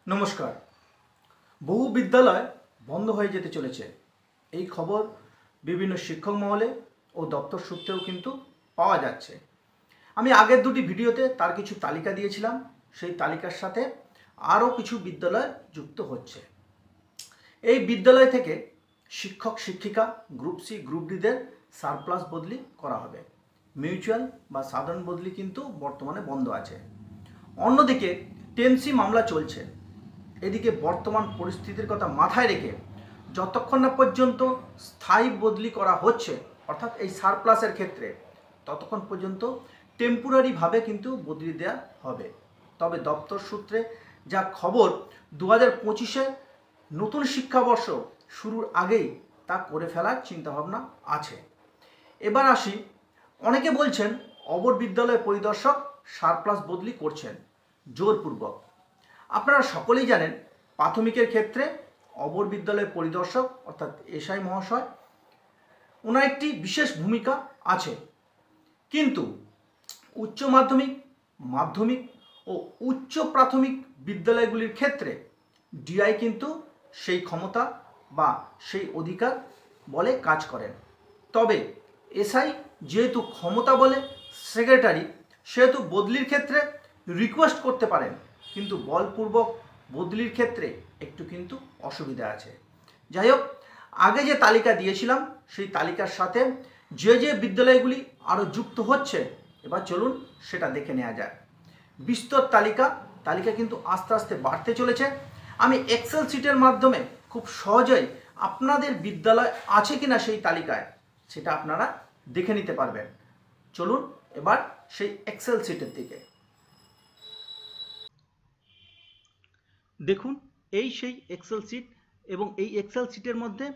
নমস্কার। বহু বিদ্যালয় বন্ধ হয়ে যেতে চলেছে, এই খবর বিভিন্ন শিক্ষক মহলে ও দপ্তর সূত্রেও কিন্তু পাওয়া যাচ্ছে। আমি আগের দুটি ভিডিওতে তার কিছু তালিকা দিয়েছিলাম, সেই তালিকার সাথে আরও কিছু বিদ্যালয় যুক্ত হচ্ছে। এই বিদ্যালয় থেকে শিক্ষক শিক্ষিকা গ্রুপ সি গ্রুপ ডিদের সারপ্লাস বদলি করা হবে। মিউচুয়াল বা সাধারণ বদলি কিন্তু বর্তমানে বন্ধ আছে। অন্যদিকে টেনসি মামলা চলছে। এদিকে বর্তমান পরিস্থিতির কথা মাথায় রেখে যতক্ষণ না পর্যন্ত স্থায়ী বদলি করা হচ্ছে, অর্থাৎ এই সারপ্লাসের ক্ষেত্রে, ততক্ষণ পর্যন্ত টেম্পোরারিভাবে কিন্তু বদলি দেওয়া হবে। তবে দপ্তর সূত্রে যা খবর, 2025-এ নতুন শিক্ষাবর্ষ শুরুর আগেই তা করে ফেলার চিন্তাভাবনা আছে। এবার আসি, অনেকে বলছেন অবর বিদ্যালয় পরিদর্শক সারপ্লাস বদলি করছেন জোরপূর্বক। আপনারা সকলেই জানেন, প্রাথমিকের ক্ষেত্রে অবর বিদ্যালয় পরিদর্শক অর্থাৎ এসআই মহাশয়, ওনার একটি বিশেষ ভূমিকা আছে। কিন্তু উচ্চ মাধ্যমিক, মাধ্যমিক ও উচ্চ প্রাথমিক বিদ্যালয়গুলির ক্ষেত্রে ডিআই কিন্তু সেই ক্ষমতা বা সেই অধিকার বলে কাজ করেন। তবে এসআই যেহেতু ক্ষমতা বলে সেক্রেটারি, সেহেতু বদলির ক্ষেত্রে রিকোয়েস্ট করতে পারেন, কিন্তু বলপূর্বক বদলির ক্ষেত্রে একটু কিন্তু অসুবিধা আছে। যাই হোক, আগে যে তালিকা দিয়েছিলাম সেই তালিকার সাথে যে যে বিদ্যালয়গুলি আরও যুক্ত হচ্ছে, এবার চলুন সেটা দেখে নেওয়া যায়। বিস্তর তালিকা কিন্তু আস্তে আস্তে বাড়তে চলেছে। আমি এক্সেল শিটের মাধ্যমে খুব সহজেই আপনাদের বিদ্যালয় আছে কিনা সেই তালিকায় সেটা আপনারা দেখে নিতে পারবেন। চলুন এবার সেই এক্সেল শিটের দিকে। দেখুন, এই সেই এক্সেল শিট, এবং এই এক্সেল শিটের মধ্যে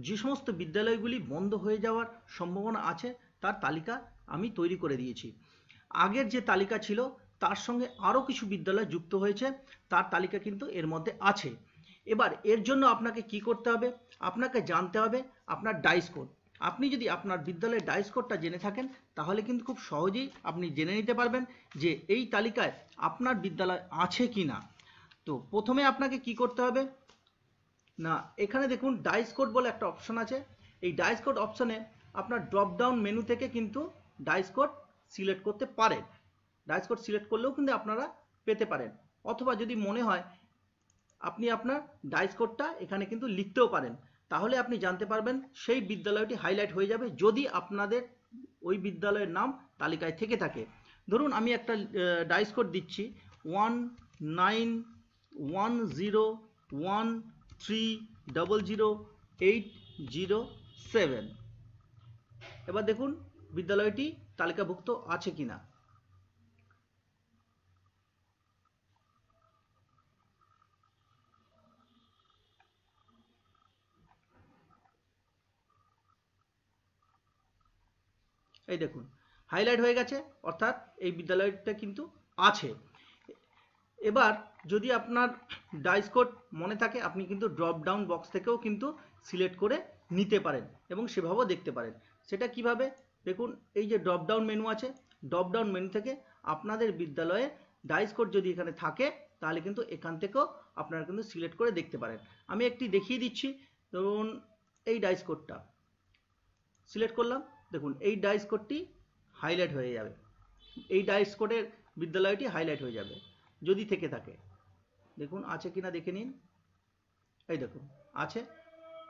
যে সমস্ত বিদ্যালয়গুলি বন্ধ হয়ে যাওয়ার সম্ভাবনা আছে তার তালিকা আমি তৈরি করে দিয়েছি। আগের যে তালিকা ছিল তার সঙ্গে আরও কিছু বিদ্যালয় যুক্ত হয়েছে, তার তালিকা কিন্তু এর মধ্যে আছে। এবার এর জন্য আপনাকে কি করতে হবে? আপনাকে জানতে হবে আপনার ডাইস কোড। আপনি যদি আপনার বিদ্যালয়ের ডাইস কোডটা জেনে থাকেন, তাহলে কিন্তু খুব সহজেই আপনি জেনে নিতে পারবেন যে এই তালিকায় আপনার বিদ্যালয় আছে কি না। তো প্রথমে আপনাকে কি করতে হবে না, এখানে দেখুন ডাইস কোড বলে একটা অপশন আছে। এই ডাইস কোড অপশনে আপনার ড্রপ ডাউন মেনু থেকে কিন্তু ডাইস কোড সিলেক্ট করতে পারেন। ডাইস কোড সিলেক্ট করলেও কিন্তু আপনারা পেতে পারেন, অথবা যদি মনে হয় আপনি আপনার ডাইস কোডটা এখানে কিন্তু লিখতেও পারেন। তাহলে আপনি জানতে পারবেন সেই বিদ্যালয়টি হাইলাইট হয়ে যাবে যদি আপনাদের ওই বিদ্যালয়ের নাম তালিকায় থেকে থাকে। ধরুন আমি একটা ডাইস কোড দিচ্ছি 1911300807। এবার দেখুন বিদ্যালয়টি তালিকাভুক্ত আছে কিনা। এই দেখুন হাইলাইট হয়ে গেছে, অর্থাৎ এই বিদ্যালয়টা কিন্তু আছে। এবার যদি আপনার ডাইস কোড মনে থাকে, আপনি কিন্তু ড্রপ ডাউন বক্স থেকেও কিন্তু সিলেক্ট করে নিতে পারেন এবং সেভাবেও দেখতে পারেন। সেটা কিভাবে? দেখুন এই যে ড্রপ ডাউন মেনু আছে, ড্রপ ডাউন মেনু থেকে আপনাদের বিদ্যালয়ে ডাইস কোড যদি এখানে থাকে, তাহলে কিন্তু এখান থেকেও আপনারা কিন্তু সিলেক্ট করে দেখতে পারেন। আমি একটি দেখিয়ে দিচ্ছি। ধরুন এই ডাইস কোডটা সিলেক্ট করলাম, দেখুন এই ডাইস কোডটি হাইলাইট হয়ে যাবে। এই ডাইস কোডের বিদ্যালয়টি হাইলাইট হয়ে যাবে যদি থেকে থাকে। দেখুন আছে কিনা দেখে নিন। এই দেখুন আছে।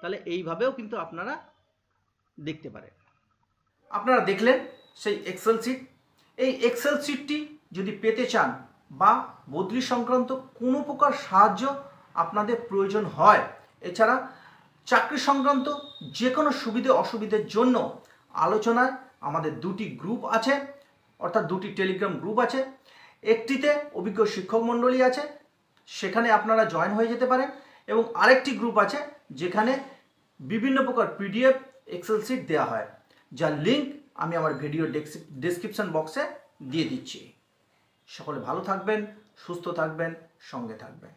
তাহলে এইভাবেও কিন্তু আপনারা দেখতে পারেন। আপনারা দেখলেন সেই এক্সেল শিট। এই এক্সেল শিটটি যদি পেতে চান বা বদলি সংক্রান্ত কোনো প্রকার সাহায্য আপনাদের প্রয়োজন হয়, এছাড়া চাকরি সংক্রান্ত যে কোনো সুবিধে অসুবিধের জন্য আলোচনায় আমাদের দুটি গ্রুপ আছে, অর্থাৎ দুটি টেলিগ্রাম গ্রুপ আছে। একটিতে অভিজ্ঞ শিক্ষক মণ্ডলী আছে, সেখানে আপনারা জয়েন হয়ে যেতে পারেন, এবং আরেকটি গ্রুপ আছে যেখানে বিভিন্ন প্রকার পিডিএফ এক্সেল শিট দেওয়া হয়, যার লিঙ্ক আমি আমার ভিডিও ডেসক্রিপশন বক্সে দিয়ে দিচ্ছি। সকলে ভালো থাকবেন, সুস্থ থাকবেন, সঙ্গে থাকবেন।